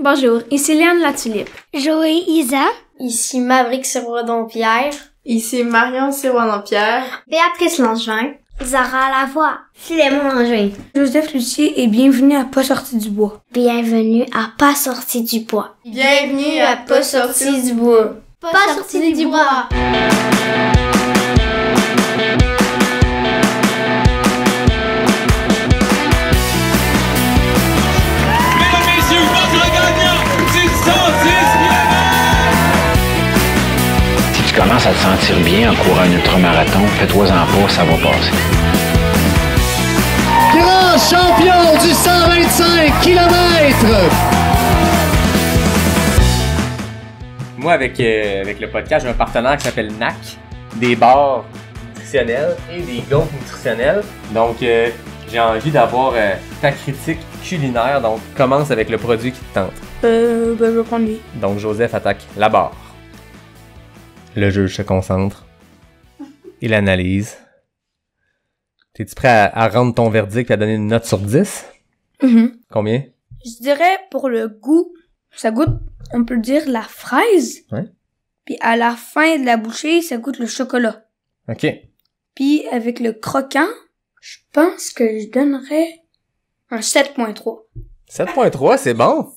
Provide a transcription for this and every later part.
Bonjour, ici Léane Latulippe. Joé Isa. Ici Maverick Sirois-Dompierre. Ici Marion Sirois-Dompierre. Béatrice Langevin. Zara Lavoie. Philémon Langevin. Joseph Lucier et bienvenue à Pas sorti du bois. Bienvenue à Pas sorti du bois. Bienvenue à Pas sorti du bois. Pas sorti du bois. Si tu commences à te sentir bien en courant un ultramarathon, fais-toi-en pas, ça va passer. Grand champion du 125 km! Moi, avec le podcast, j'ai un partenaire qui s'appelle NAC, des bars nutritionnels et des gaufres nutritionnels. Donc, j'ai envie d'avoir ta critique culinaire. Donc, commence avec le produit qui te tente. Je vais prendre lui. Donc, Joseph attaque la barre. Le juge se concentre. Il analyse. T'es-tu prêt à rendre ton verdict et à donner une note sur 10? Combien? Je dirais pour le goût, ça goûte, on peut dire, la fraise. Ouais. Puis à la fin de la bouchée, ça goûte le chocolat. OK. Puis avec le croquant, je pense que je donnerais un 7.3. 7.3, c'est bon.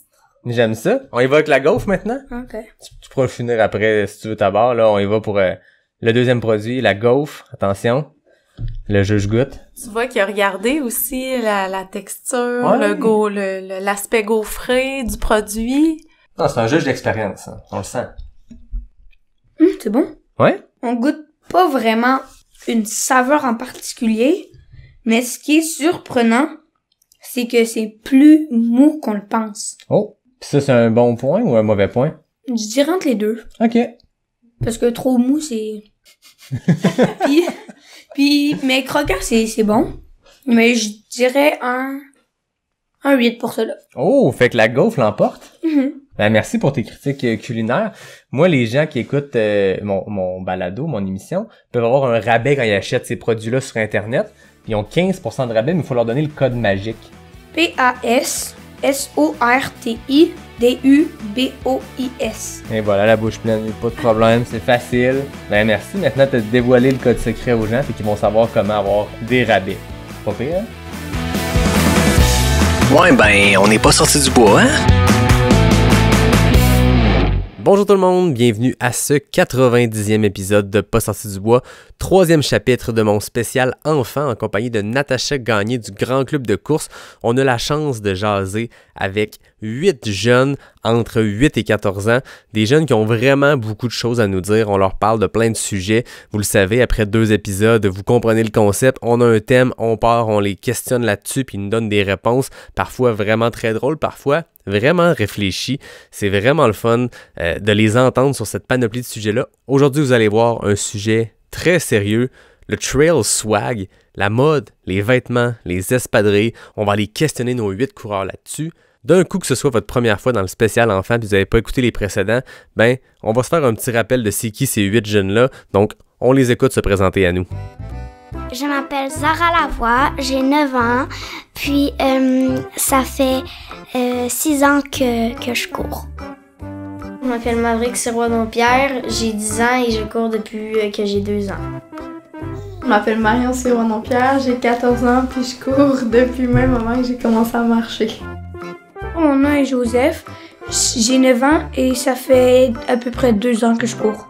J'aime ça. On y va avec la gaufre maintenant? OK. Tu pourras finir après si tu veux ta barre. Là, on y va pour le deuxième produit, la gaufre. Attention. Le juge goûte. Tu vois qu'il a regardé aussi la texture, Ouais. l'aspect gaufré du produit. Non, c'est un juge d'expérience. Hein. On le sent. C'est bon. Ouais? On goûte pas vraiment une saveur en particulier, mais ce qui est surprenant, c'est que c'est plus mou qu'on le pense. Oh. Pis ça, c'est un bon point ou un mauvais point? Je dirais entre les deux. OK. Parce que trop mou, c'est... mais croquant, c'est bon. Mais je dirais un 8 pour cela. Oh, fait que la gaufre l'emporte? Mm-hmm. Ben, merci pour tes critiques culinaires. Moi, les gens qui écoutent mon balado, mon émission, peuvent avoir un rabais quand ils achètent ces produits-là sur Internet. Ils ont 15% de rabais, mais il faut leur donner le code magique. PASSORTIDUBOIS. Et voilà, la bouche pleine, pas de problème, c'est facile. Ben merci, maintenant t'as dévoilé le code secret aux gens, fait qu'ils vont savoir comment avoir des rabais. Pas pire, hein? Ouais, ben, on n'est pas sorti du bois, hein? Bonjour tout le monde, bienvenue à ce 90e épisode de Pas sorti du bois, 3e chapitre de mon spécial enfant en compagnie de Natacha Gagné du Grand Club de course. On a la chance de jaser avec 8 jeunes entre 8 et 14 ans, des jeunes qui ont vraiment beaucoup de choses à nous dire, on leur parle de plein de sujets. Vous le savez, après 2 épisodes, vous comprenez le concept, on a un thème, on part, on les questionne là-dessus, puis ils nous donnent des réponses, parfois vraiment très drôles, parfois vraiment réfléchi. C'est vraiment le fun de les entendre sur cette panoplie de sujets-là. Aujourd'hui, vous allez voir un sujet très sérieux, le trail swag, la mode, les vêtements, les espadrilles. On va aller questionner nos 8 coureurs là-dessus. D'un coup, que ce soit votre première fois dans le spécial enfant et vous n'avez pas écouté les précédents, ben, on va se faire un petit rappel de c'est qui ces 8 jeunes-là. Donc, on les écoute se présenter à nous. Je m'appelle Zara Lavoie, j'ai 9 ans, puis ça fait 6 ans que je cours. Je m'appelle Maverick Sirois-Dompierre, j'ai 10 ans et je cours depuis que j'ai 2 ans. Je m'appelle Marion Sirois-Dompierre, j'ai 14 ans puis je cours depuis le même moment que j'ai commencé à marcher. Mon nom est Joseph, j'ai 9 ans et ça fait à peu près 2 ans que je cours.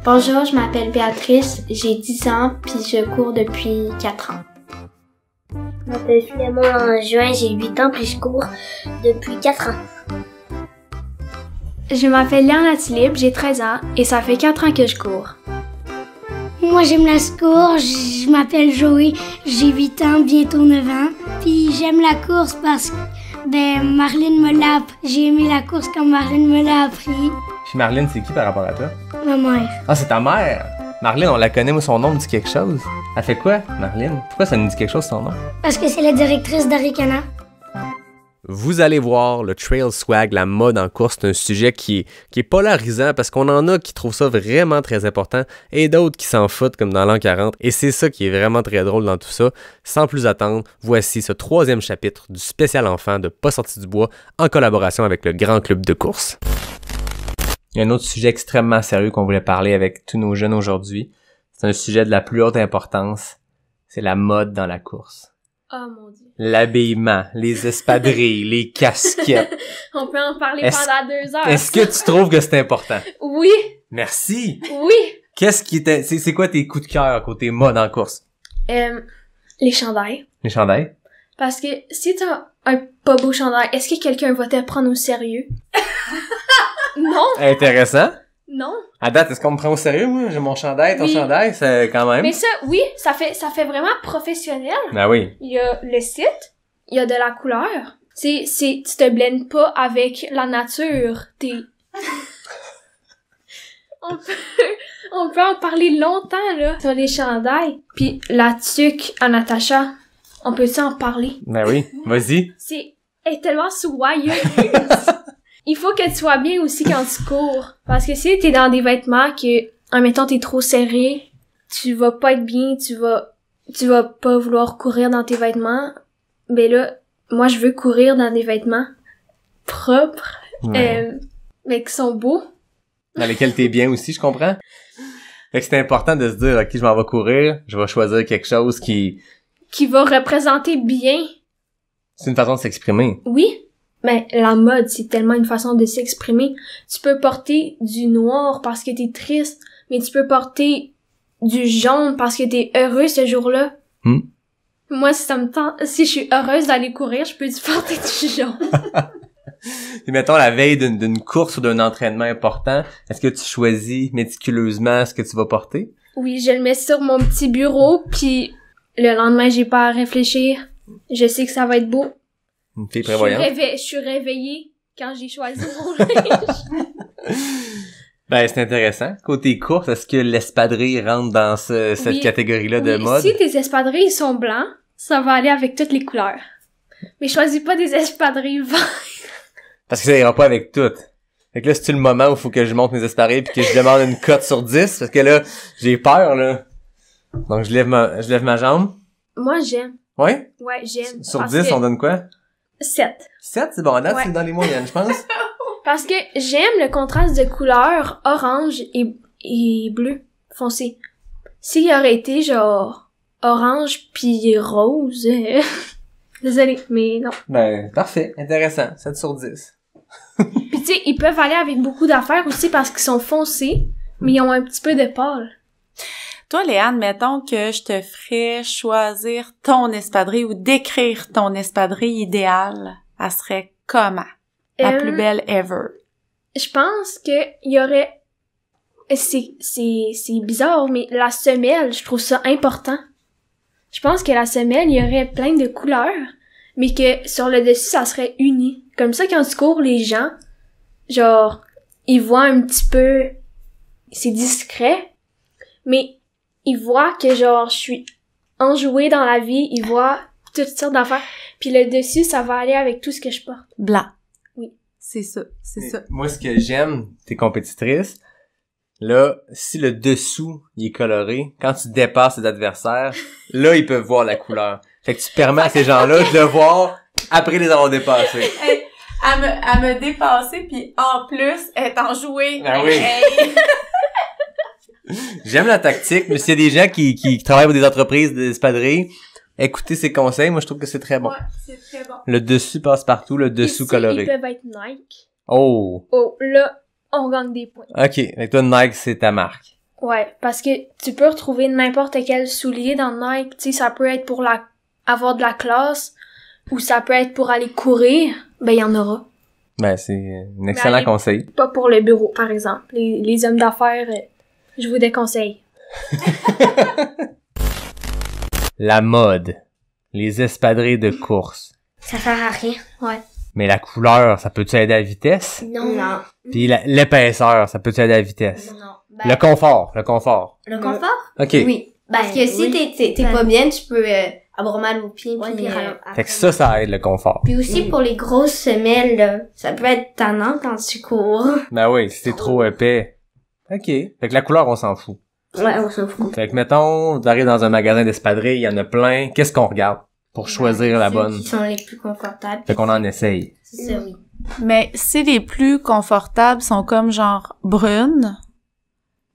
Bonjour, je m'appelle Béatrice, j'ai 10 ans puis je cours depuis 4 ans. Je m'appelle Philémon Langevin, j'ai 8 ans puis je cours depuis 4 ans. Je m'appelle Léane Latulippe, j'ai 13 ans et ça fait 4 ans que je cours. Moi j'aime la course, je m'appelle Joé, j'ai 8 ans, bientôt 9 ans. Puis j'aime la course parce que Marlène me l'a appris. J'ai aimé la course quand Marlène me l'a appris. Puis Marlène, c'est qui par rapport à toi? Ma mère. Ah, c'est ta mère! Marlène, on la connaît, moi son nom me dit quelque chose. Elle fait quoi, Marlène? Pourquoi ça nous dit quelque chose son nom? Parce que c'est la directrice d'Aricana. Vous allez voir, le trail swag, la mode en course, c'est un sujet qui est polarisant parce qu'on en a qui trouvent ça vraiment très important et d'autres qui s'en foutent comme dans l'an 40. Et c'est ça qui est vraiment très drôle dans tout ça. Sans plus attendre, voici ce 3e chapitre du spécial enfant de Pas sorti du bois en collaboration avec le Grand Club de course. Il y a un autre sujet extrêmement sérieux qu'on voulait parler avec tous nos jeunes aujourd'hui. C'est un sujet de la plus haute importance. C'est la mode dans la course. Oh mon Dieu. L'habillement, les espadrilles, les casquettes. On peut en parler pendant 2 heures. Est-ce que tu trouves que c'est important? Oui. Merci. Oui. Qu'est-ce qui était, c'est quoi tes coups de cœur côté mode en course? Les chandails. Les chandails? Parce que si t'as un pas beau chandail, est-ce que quelqu'un va te prendre au sérieux? Non. Intéressant. Non. À date, est-ce qu'on me prend au sérieux, moi? J'ai mon chandail, ton chandail, c'est quand même. Mais ça, oui, ça fait vraiment professionnel. Ben oui. Il y a le site, il y a de la couleur. Tu te blends pas avec la nature. On peut en parler longtemps, là, sur les chandails. Puis la tuque à Natacha, on peut-tu en parler? Ben oui, vas-y. Elle est tellement soyeuse. Il faut que tu sois bien aussi quand tu cours. Parce que si t'es dans des vêtements que, admettons, t'es trop serré, tu vas pas être bien, tu vas pas vouloir courir dans tes vêtements. Ben là, moi, je veux courir dans des vêtements propres, mais qui sont beaux. Dans lesquels t'es bien aussi, je comprends. Fait que c'est important de se dire, ok, je m'en vais courir, je vais choisir quelque chose qui va représenter bien. C'est une façon de s'exprimer. Oui. Mais la mode, c'est tellement une façon de s'exprimer. Tu peux porter du noir parce que t'es triste, mais tu peux porter du jaune parce que t'es heureux ce jour-là. Moi, si je suis heureuse d'aller courir, je peux porter du jaune. Et mettons, la veille d'une course ou d'un entraînement important, est-ce que tu choisis méticuleusement ce que tu vas porter? Oui, je le mets sur mon petit bureau, puis le lendemain, j'ai pas à réfléchir. Je sais que ça va être beau. Une fille prévoyante. Je suis réveillée quand j'ai choisi mon linge. Ben, c'est intéressant. Côté course, est-ce que l'espadrille rentre dans cette catégorie-là de mode? Si tes espadrilles sont blancs, ça va aller avec toutes les couleurs. Mais choisis pas des espadrilles vertes. Parce que ça ira pas avec toutes. Fait que là, c'est-tu le moment où il faut que je monte mes espadrilles puis que je demande une cote sur 10? Parce que là, j'ai peur, là. Donc, je lève ma jambe. Moi, j'aime. Ouais? Ouais, j'aime. Sur 10, on donne quoi? 7. 7, c'est bon. À date, c'est dans les moyennes, je pense. Parce que j'aime le contraste de couleurs orange et bleu foncé. S'il aurait été genre orange puis rose, désolé, mais non. Ben, parfait. Intéressant. 7 sur 10. Puis tu sais, ils peuvent aller avec beaucoup d'affaires aussi parce qu'ils sont foncés, mais ils ont un petit peu de pâle. Toi, Léane, mettons que je te ferais choisir ton espadrille ou décrire ton espadrille idéale. Elle serait comment? La plus belle ever. Je pense que il y aurait... C'est bizarre, mais la semelle, je trouve ça important. Je pense que la semelle, il y aurait plein de couleurs, mais que sur le dessus, ça serait uni. Comme ça, quand tu cours, les gens, genre, ils voient un petit peu... C'est discret, mais ils voient que, genre, je suis enjouée dans la vie, ils voient toutes sortes d'affaires. Puis le dessus, ça va aller avec tout ce que je porte. Blanc. Oui. C'est ça. Moi, ce que j'aime, t'es compétitrice, là, si le dessous, il est coloré, quand tu dépasses tes adversaires, là, ils peuvent voir la couleur. Fait que tu permets à ces gens-là de le voir après les avoir dépassés. Hey, elle me dépasser, puis en plus, elle est enjouée. Ah oui. J'aime la tactique, mais s'il y a des gens qui travaillent pour des entreprises d'espadrilles, écoutez ces conseils, moi je trouve que c'est très bon. Ouais, c'est très bon. Le dessus passe partout, le dessous ici, coloré. Ils peuvent être Nike. Oh, Là, on gagne des points. ok. Avec toi, Nike, c'est ta marque. Ouais, parce que tu peux retrouver n'importe quel soulier dans Nike. Tu sais, ça peut être pour avoir de la classe, ou ça peut être pour aller courir. Ben, il y en aura. Ben, c'est un excellent conseil. Pas pour le bureau, par exemple. Les hommes d'affaires, je vous déconseille. La mode. Les espadrilles de course. Ça sert à rien. Ouais. Mais la couleur, ça peut-tu aider à la vitesse? Non. Puis l'épaisseur, ça peut-tu aider à la vitesse? Non. Le confort. Le confort? Ok. Oui. Parce que si t'es pas bien, tu peux avoir mal aux pieds. Ouais, puis, Fait que ça aide le confort. puis aussi pour les grosses semelles, là, ça peut être tannant quand tu cours. Ben oui, si c'est trop épais. OK. Fait que la couleur, on s'en fout. Ouais, on s'en fout. Fait que mettons, t'arrives dans un magasin d'espadrilles, il y en a plein. Qu'est-ce qu'on regarde pour choisir la bonne? Ceux qui sont les plus confortables. Fait qu'on en essaye. C'est ça, oui. Mais si les plus confortables sont comme genre brunes,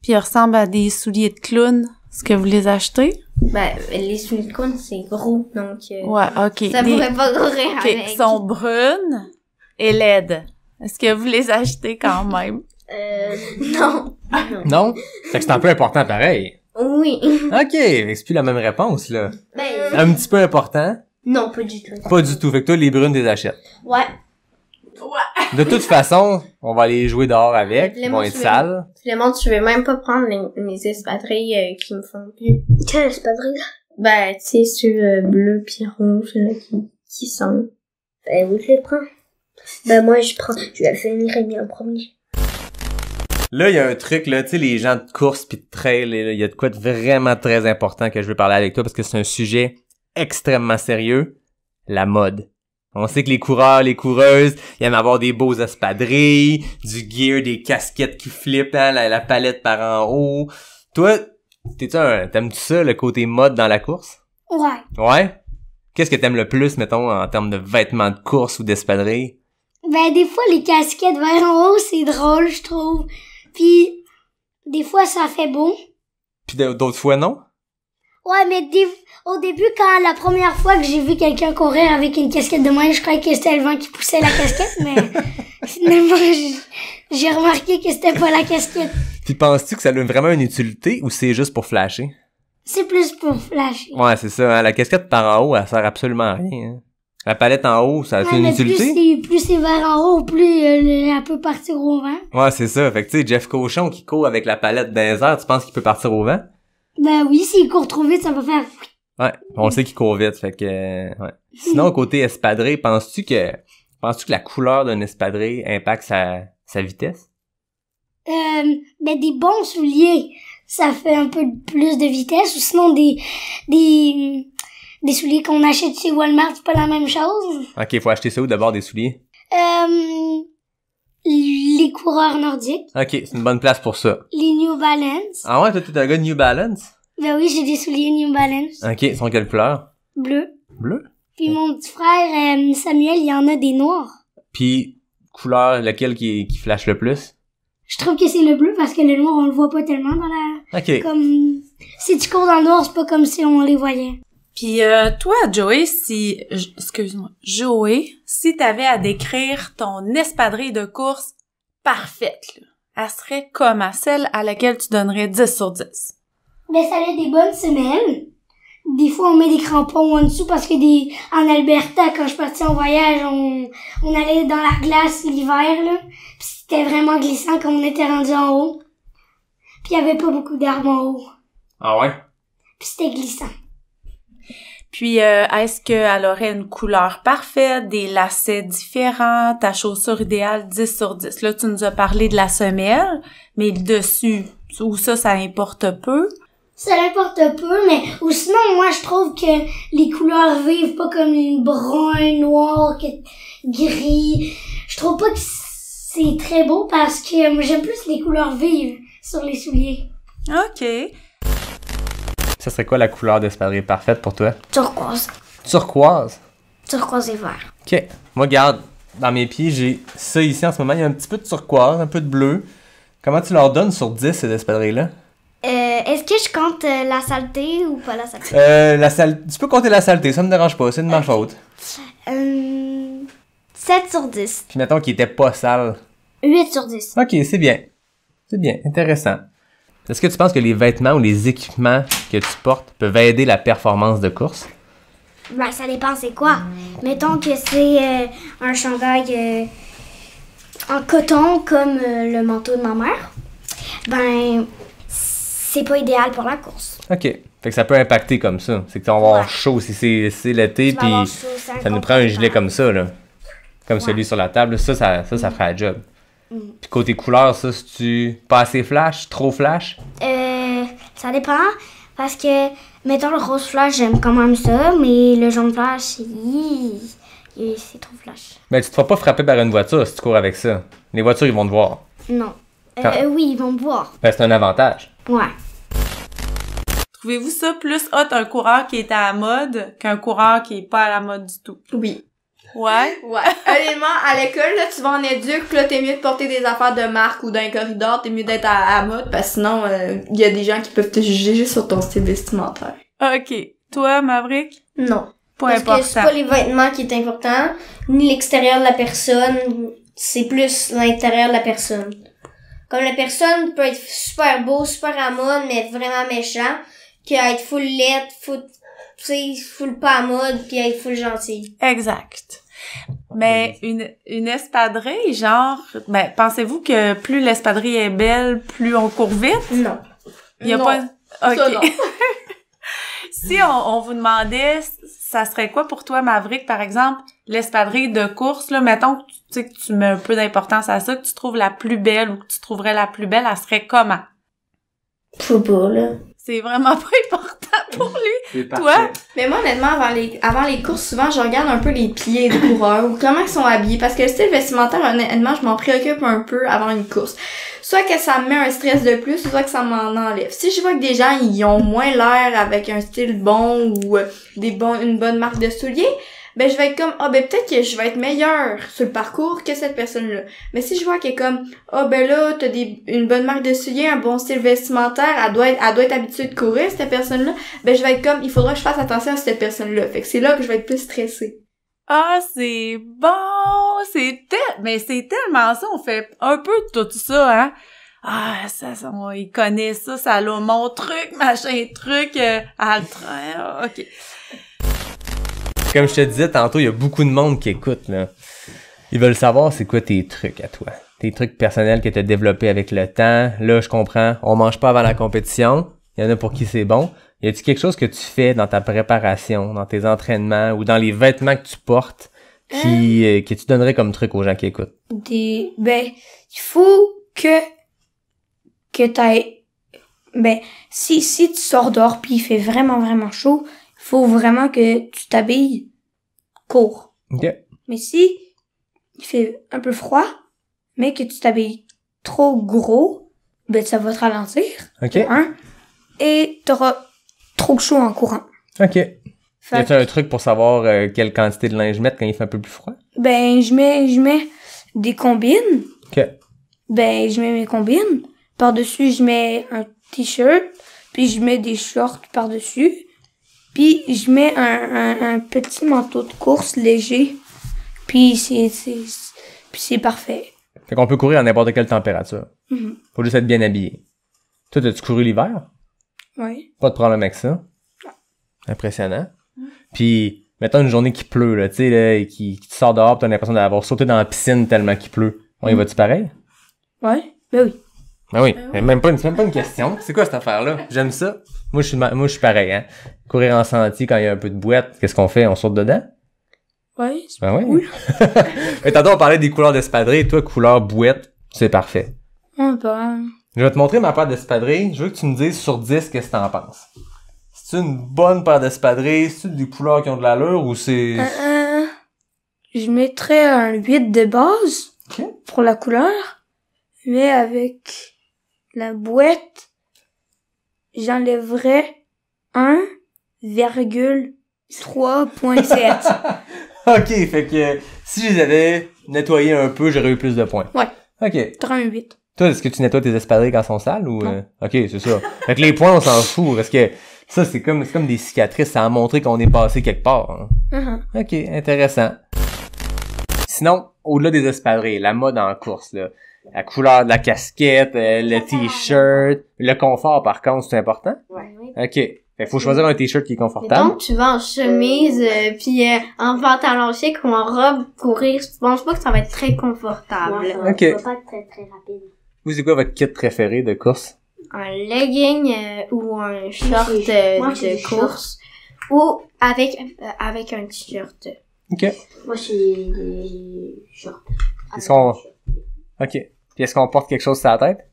puis ils ressemblent à des souliers de clown, est-ce que vous les achetez? Ben, les souliers de clown, c'est gros, donc... Ouais, ok. Ça pourrait pas courir Ok, avec. sont brunes et laides. Est-ce que vous les achetez quand même? Non. Non? Fait que c'est un peu important pareil. Oui. OK, fait que c'est plus la même réponse, là. Ben, Un petit peu important? non, pas du tout. Pas du tout. Fait que toi, les brunes, t'es achètes. Ouais. De toute façon, on va aller jouer dehors avec. Ils vont être sales. Finalement, tu veux même pas prendre les espadrilles qui me font plus. Quelle espadrille? Ben, tu sais, ceux bleu pis rouge, là, qui sont... Ben oui, je les prends. Ben moi, je vais finir Rémi en premier. Là, il y a un truc, là, tu sais, les gens de course pis de trail, là, il y a de quoi de vraiment très important que je veux parler avec toi parce que c'est un sujet extrêmement sérieux. La mode. On sait que les coureurs, les coureuses, ils aiment avoir des beaux espadrilles, du gear, des casquettes qui flippent, hein, la palette par en haut. Toi, t'aimes-tu ça, le côté mode dans la course? Ouais. Ouais? Qu'est-ce que t'aimes le plus, mettons, en termes de vêtements de course ou d'espadrilles? Ben des fois, les casquettes vers en haut, c'est drôle, je trouve. Puis, des fois, ça fait beau. Puis d'autres fois, non? Ouais, mais au début, quand la première fois que j'ai vu quelqu'un courir avec une casquette de moi, je croyais que c'était le vent qui poussait la casquette, mais finalement, j'ai remarqué que c'était pas la casquette. Puis penses-tu que ça a vraiment une utilité ou c'est juste pour flasher? C'est plus pour flasher. Ouais, c'est ça, hein? La casquette par en haut, elle sert absolument à rien, hein? La palette en haut, ça a une mais utilité? Plus c'est vers en haut, plus elle peut partir au vent. Ouais, c'est ça. Fait que tu sais, Jeff Cochon qui court avec la palette dans les airs, tu penses qu'il peut partir au vent? Ben oui, s'il court trop vite, ça va faire... Ouais, on le sait qu'il court vite, fait que... ouais. Sinon, côté espadrille, penses-tu que la couleur d'un espadrille impacte sa vitesse? Ben des bons souliers, ça fait un peu plus de vitesse, ou sinon des souliers qu'on achète chez Walmart, c'est pas la même chose. Ok, faut acheter ça où d'abord, des souliers? Les coureurs nordiques. Ok, c'est une bonne place pour ça. Les New Balance. Ah ouais, toi, t'es un gars de New Balance? Ben oui, j'ai des souliers New Balance. Ok, ils sont quelle couleur? Bleu. Bleu? Puis mon petit frère, Samuel, il y en a des noirs. Puis, couleur, lequel qui flash le plus? Je trouve que c'est le bleu parce que le noir, on le voit pas tellement dans la... Ok. Comme... Si tu cours dans le noir, c'est pas comme si on les voyait. Puis toi, Joey, si t'avais à décrire ton espadrille de course parfaite, là, elle serait comme à celle à laquelle tu donnerais 10 sur 10. Ben, ça a des bonnes semelles. Des fois, on met des crampons en dessous parce que en Alberta, quand je partais en voyage, on allait dans la glace l'hiver, là. Pis c'était vraiment glissant quand on était rendu en haut. Puis il y avait pas beaucoup d'arbres en haut. Ah ouais? Puis c'était glissant. Puis, est-ce qu'elle aurait une couleur parfaite, des lacets différents, ta chaussure idéale 10 sur 10? Là, tu nous as parlé de la semelle, mais le dessus, ou ça importe peu? Ça importe peu, mais ou sinon, moi, je trouve que les couleurs vives, pas comme une brun, noir, gris, je trouve pas que c'est très beau parce que moi, j'aime plus les couleurs vives sur les souliers. OK. Ça serait quoi la couleur d'espadrille parfaite pour toi? Turquoise. Turquoise? Turquoise et vert. Ok. Moi, regarde, dans mes pieds, j'ai ça ici en ce moment. Il y a un petit peu de turquoise, un peu de bleu. Comment tu leur donnes sur 10, ces espadrilles-là? Est-ce que je compte la saleté ou pas la saleté? Tu peux compter la saleté, ça me dérange pas, c'est de ma faute. 7 sur 10. Puis mettons qu'il était pas sale. 8 sur 10. Ok, c'est bien. C'est bien, intéressant. Est-ce que tu penses que les vêtements ou les équipements que tu portes peuvent aider la performance de course? Ben, ça dépend c'est quoi. Mettons que c'est un chandail en coton comme le manteau de ma mère. Ben, c'est pas idéal pour la course. Ok. Fait que ça peut impacter comme ça. C'est que tu vas avoir chaud si c'est l'été, puis ça nous prend un gilet comme ça, là. Comme celui sur la table. Ça ferait la job. Puis côté couleur, ça, c'est-tu pas assez flash, trop flash? Ça dépend, parce que Mettons le rose flash, j'aime quand même ça, mais le jaune flash, c'est trop flash. Ben, tu te feras pas frapper par une voiture si tu cours avec ça. Les voitures, ils vont te voir. Non. Oui, ils vont me voir. Ben, c'est un avantage. Ouais. Trouvez-vous ça plus hot un coureur qui est à la mode qu'un coureur qui est pas à la mode du tout? Oui. Ouais? Ouais. Honnêtement, à l'école, là, tu vas en éduc, là, t'es mieux de porter des affaires de marque ou d'un corridor, t'es mieux d'être à la mode, parce que sinon, il y a des gens qui peuvent te juger juste sur ton style vestimentaire. OK. Toi, Maverick? Non. Pas Parce important. que c'est pas les vêtements qui est important, ni l'extérieur de la personne, c'est plus l'intérieur de la personne. Comme la personne peut être super beau, super à mode, mais être vraiment méchant, qu'être full laid, full pas à mode, puis être full gentil. Exact. Mais une espadrille, genre, ben, pensez-vous que plus l'espadrille est belle, plus on court vite? Non. Il y a Non. pas... OK. Ça, non. Si on vous demandait, ça serait quoi pour toi, Maverick, par exemple, l'espadrille de course, là, mettons que tu sais que tu mets un peu d'importance à ça, que tu trouves la plus belle ou que tu trouverais la plus belle, elle serait comment? Je sais pas, là. C'est vraiment pas important pour lui. C'est Toi? Mais moi, honnêtement, avant les courses, souvent, je regarde un peu les pieds des coureurs ou comment ils sont habillés. Parce que le style vestimentaire, honnêtement, je m'en préoccupe un peu avant une course. Soit que ça me met un stress de plus, soit que ça m'en enlève. Si je vois que des gens, ils ont moins l'air avec un style bon ou une bonne marque de souliers, ben je vais être comme peut-être que je vais être meilleure sur le parcours que cette personne-là. Mais si je vois qu'elle est comme là t'as une bonne marque de souliers, un bon style vestimentaire, elle doit être habituée de courir cette personne-là, ben je vais être comme il faudra que je fasse attention à cette personne-là. Fait que c'est là que je vais être plus stressée. Ah, c'est bon! Mais c'est tellement ça, on fait un peu tout ça, hein? Ah, il connaît ça, ça a mon truc, machin truc, Altra, OK. Comme je te disais tantôt, il y a beaucoup de monde qui écoute, là. Ils veulent savoir c'est quoi tes trucs à toi. Tes trucs personnels que tu as développés avec le temps. Là, je comprends, on mange pas avant la compétition. Il y en a pour qui c'est bon. Y a-t-il quelque chose que tu fais dans ta préparation, dans tes entraînements ou dans les vêtements que tu portes que tu donnerais comme truc aux gens qui écoutent? Il faut que t'ailles, si tu sors dehors pis il fait vraiment, vraiment chaud, faut vraiment que tu t'habilles court. OK. Mais si il fait un peu froid, mais que tu t'habilles trop gros, ça va te ralentir. OK. Et t'auras trop chaud en courant. OK. Y a-t-il un truc pour savoir quelle quantité de linge mettre quand il fait un peu plus froid? Je mets des combines. OK. Je mets mes combines. Par-dessus, je mets un t-shirt. Puis je mets des shorts par-dessus. Puis je mets un petit manteau de course léger. Puis c'est parfait. Fait qu'on peut courir à n'importe quelle température. Mm-hmm. Faut juste être bien habillé. Toi, as-tu couru l'hiver? Oui. Pas de problème avec ça. Impressionnant. Puis, mettons une journée qui pleut, là, tu sais, là, et qui sort dehors, pis t'as l'impression d'avoir sauté dans la piscine tellement qu'il pleut. On y va-tu pareil? Ouais, oui. Ben oui, même pas une question. C'est quoi cette affaire-là? J'aime ça. Moi, je suis pareil, hein. Courir en sentier quand il y a un peu de boîte, qu'est-ce qu'on fait? On saute dedans? Ouais, c'est Ben oui. cool. Mais tantôt, on parlait des couleurs d'espadrille. Toi, couleur bouette, c'est parfait. Je vais te montrer ma paire d'espadrilles. Je veux que tu me dises sur 10 qu'est-ce que t'en penses. C'est une bonne paire d'espadrilles? C'est des couleurs qui ont de l'allure ou c'est... Je mettrais un 8 de base pour la couleur. Mais avec la boîte, j'enlèverais 1,3.7. OK, fait que si je les avais nettoyés un peu, j'aurais eu plus de points. Ouais. OK. 38. Toi, est-ce que tu nettoies tes espadrilles quand elles sont sales ou... Non. OK, c'est ça. Fait que les points, on s'en fout parce que ça, c'est comme des cicatrices. Ça a montré qu'on est passé quelque part. Hein. Uh-huh. OK, intéressant. Sinon, au-delà des espadrilles, la mode en course, là. La couleur de la casquette, le t-shirt, le confort, par contre, c'est important? Ouais. OK. Fait faut choisir un t-shirt qui est confortable. Donc, tu vas en chemise, puis en pantalon chic ou en robe courir, je pense pas que ça va être très confortable. OK. Ça va pas être très, très rapide. Vous, c'est quoi votre kit préféré de course? Un legging ou un short de course. Ou avec un t-shirt. OK. Moi, c'est des shorts. Est-ce qu'on... OK. Puis est-ce qu'on porte quelque chose sur la tête?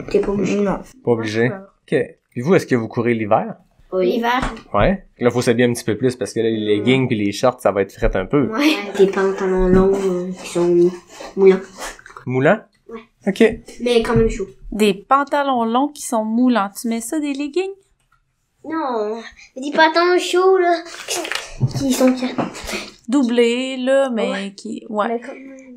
T'es pas obligé. Non. Pas obligé. OK. Puis vous, est-ce que vous courez l'hiver? Oui. L'hiver. Ouais. Là, faut s'habiller un petit peu plus parce que là, les leggings pis les shorts, ça va être fret un peu. Ouais. Des pantalons longs qui sont moulants. Moulants? Ouais. OK. Mais quand même chaud. Des pantalons longs qui sont moulants. Tu mets ça des leggings? Non. Des pantalons chauds, là. Qui sont Doublés, là, mais ouais. qui... Ouais.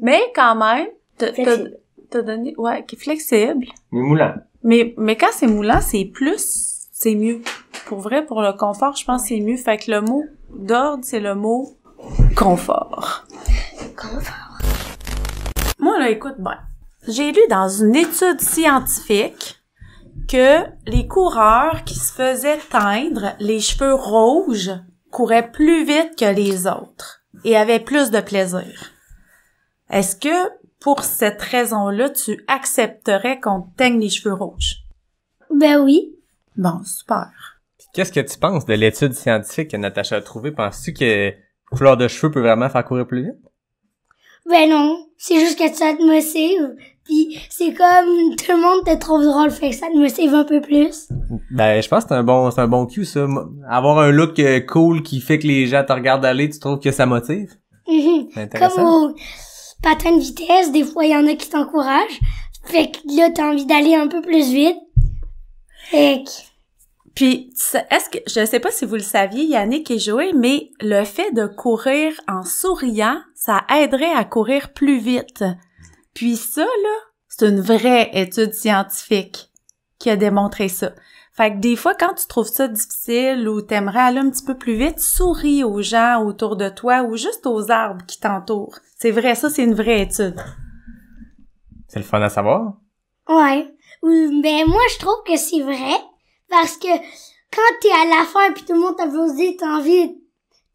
Mais quand même, t'as donné... Ouais, qui est flexible. Mais moulant. Mais quand c'est moulant, c'est mieux. Pour vrai, pour le confort, je pense que c'est mieux. Fait que le mot d'ordre, c'est le mot confort. Confort. Moi, là, écoute, ben, j'ai lu dans une étude scientifique que les coureurs qui se faisaient teindre les cheveux rouges couraient plus vite que les autres et avaient plus de plaisir. Est-ce que, pour cette raison-là, tu accepterais qu'on te teigne les cheveux rouges? Ben oui. Bon, super. Qu'est-ce que tu penses de l'étude scientifique que Natacha a trouvée? Penses-tu que couleur de cheveux peut vraiment faire courir plus vite? Ben non. C'est juste que ça te motive. Pis c'est comme tout le monde te trouve drôle, fait que ça te motive un peu plus. Ben, je pense que c'est un bon cue, ça. Avoir un look cool qui fait que les gens te regardent aller, tu trouves que ça motive? C'est intéressant. Comme au patin de vitesse, des fois, il y en a qui t'encouragent. Fait que là, t'as envie d'aller un peu plus vite. Fait que... Puis, est-ce que, je sais pas si vous le saviez, Yannick et Joël, mais le fait de courir en souriant, ça aiderait à courir plus vite. Puis ça, là, c'est une vraie étude scientifique qui a démontré ça. Fait que des fois, quand tu trouves ça difficile ou t'aimerais aller un petit peu plus vite, souris aux gens autour de toi ou juste aux arbres qui t'entourent. C'est vrai, ça, c'est une vraie étude. C'est le fun à savoir. Ouais. Ben, moi, je trouve que c'est vrai. Parce que quand t'es à la fin pis tout le monde t'applaudit,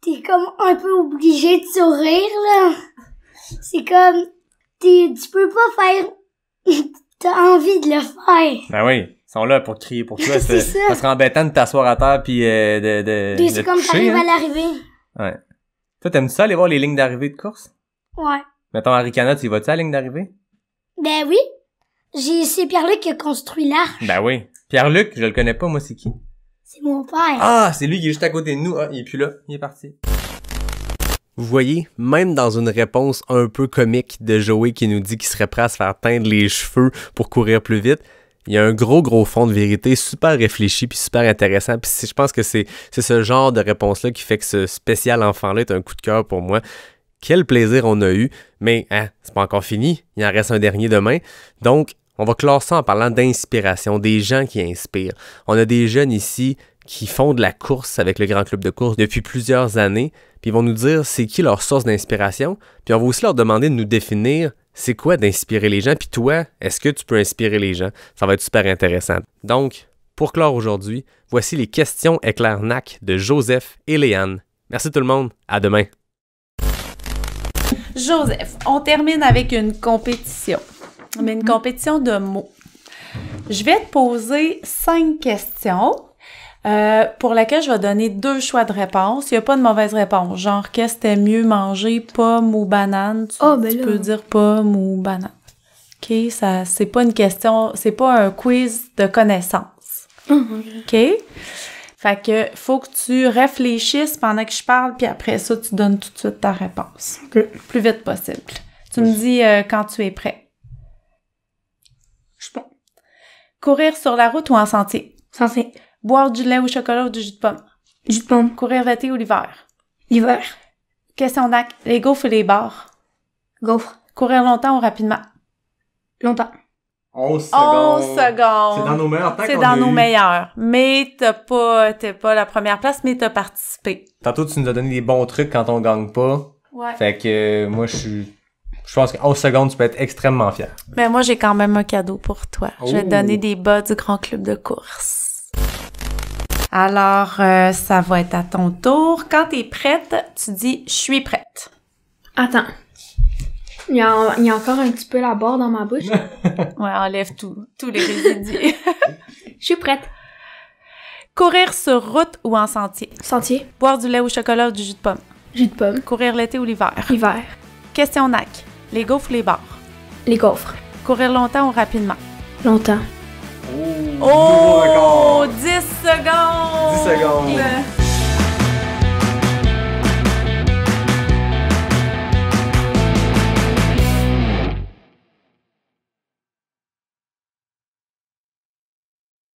t'es comme un peu obligé de sourire, là. C'est comme, tu peux pas faire, t'as envie de le faire. Ben oui, ils sont là pour crier pour toi. C'est ça. Ça serait embêtant de t'asseoir à terre pis C'est comme t'arrives à l'arrivée. Ouais. Toi, t'aimes ça aller voir les lignes d'arrivée de course? Ouais. Mettons, à Ricana, tu y vas-tu à la ligne d'arrivée? Ben oui. C'est Pierre-Luc qui a construit l'arche. Ben oui. Pierre-Luc, je le connais pas, moi, c'est qui? C'est mon père. Ah, c'est lui qui est juste à côté de nous. Ah, il est plus là. Il est parti. Vous voyez, même dans une réponse un peu comique de Joey qui nous dit qu'il serait prêt à se faire teindre les cheveux pour courir plus vite, il y a un gros fond de vérité super réfléchi puis super intéressant. Puis je pense que c'est ce genre de réponse-là qui fait que ce spécial enfant-là est un coup de cœur pour moi. Quel plaisir on a eu, mais c'est pas encore fini. Il en reste un dernier demain. Donc, on va clore ça en parlant d'inspiration, des gens qui inspirent. On a des jeunes ici qui font de la course avec le Grand Club de course depuis plusieurs années, puis ils vont nous dire c'est qui leur source d'inspiration, puis on va aussi leur demander de nous définir c'est quoi d'inspirer les gens, puis toi, est-ce que tu peux inspirer les gens? Ça va être super intéressant. Donc, pour clore aujourd'hui, voici les questions éclair NAC de Joseph et Léane. Merci tout le monde, à demain. Joseph, on termine avec une compétition. Mais une compétition de mots. Je vais te poser 5 questions pour lesquelles je vais donner 2 choix de réponse. Il n'y a pas de mauvaise réponse. Genre, qu'est-ce que t'aimes mieux manger, pomme ou banane? Tu peux dire pomme ou banane. OK? Ça, c'est pas une question, c'est pas un quiz de connaissances. OK? Fait que faut que tu réfléchisses pendant que je parle, puis après ça, tu donnes tout de suite ta réponse. Le plus vite possible. Tu me dis quand tu es prêt. Je pense. Courir sur la route ou en sentier? Sentier. Boire du lait au chocolat ou du jus de pomme? Jus de pomme. Courir l'été ou l'hiver? L'hiver. Question NAC. Les gaufres et les bars? Gaufres. Courir longtemps ou rapidement? Longtemps. 11 secondes. 11 secondes. C'est dans nos meilleurs temps. C'est dans nos meilleurs. Mais t'es pas la première place, mais t'as participé. Tantôt, tu nous as donné des bons trucs quand on gagne pas. Ouais. Fait que moi, je pense qu'en 11 secondes, tu peux être extrêmement fier. Mais moi, j'ai quand même un cadeau pour toi. Je vais te Oh. donner des bas du Grand Club de course. Alors, ça va être à ton tour. Quand t'es prête, tu dis « Je suis prête Attends. Il y a encore un petit peu la barre dans ma bouche. » Ouais, enlève tous les résidus. Je suis prête. Courir sur route ou en sentier? Sentier. Boire du lait au chocolat ou du jus de pomme? Jus de pomme. Courir l'été ou l'hiver? Hiver. Question NAC. Les gaufres ou les bars? Les gaufres. Courir longtemps ou rapidement? Longtemps. Oh! 10 secondes! secondes.